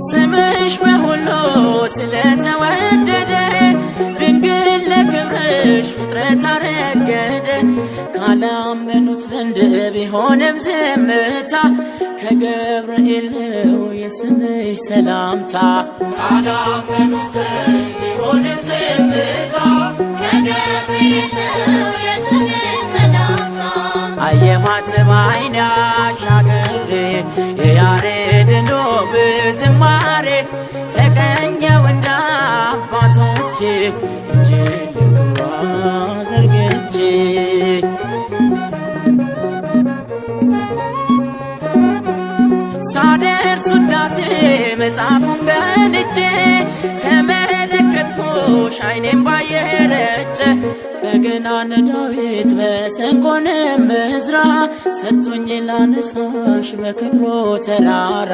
ስምሽ በሁሉ ስለተወደደ ድንግል ለክብርሽ ፍጥረት አረገደ ካላመኑት ዘንድ ቢሆንም ዝምታ ከገብርኤል ነው የስምሽ ሰላምታ ካላመኑት ዘንድ ቢሆንም ዝምታ ከገብርኤል ነው የስምሽ ሰላምታ አየኋት በዓይኔ አሻግሬ የያሬድን ውብ ዝማሬ ተቀኘው እንደ አባቶቼ እጄን ለክብሯ ዘርግቼ ሳደርስ ውዳሴ መጽሐፉን ገልጬ ተመለከትኩሽ ዓይኔም ባየረጨ በገናነ ዳዊት በሰንቆንም ዕዝራ ሰጡኝ ላነሳሽ በክብሩ ተራራ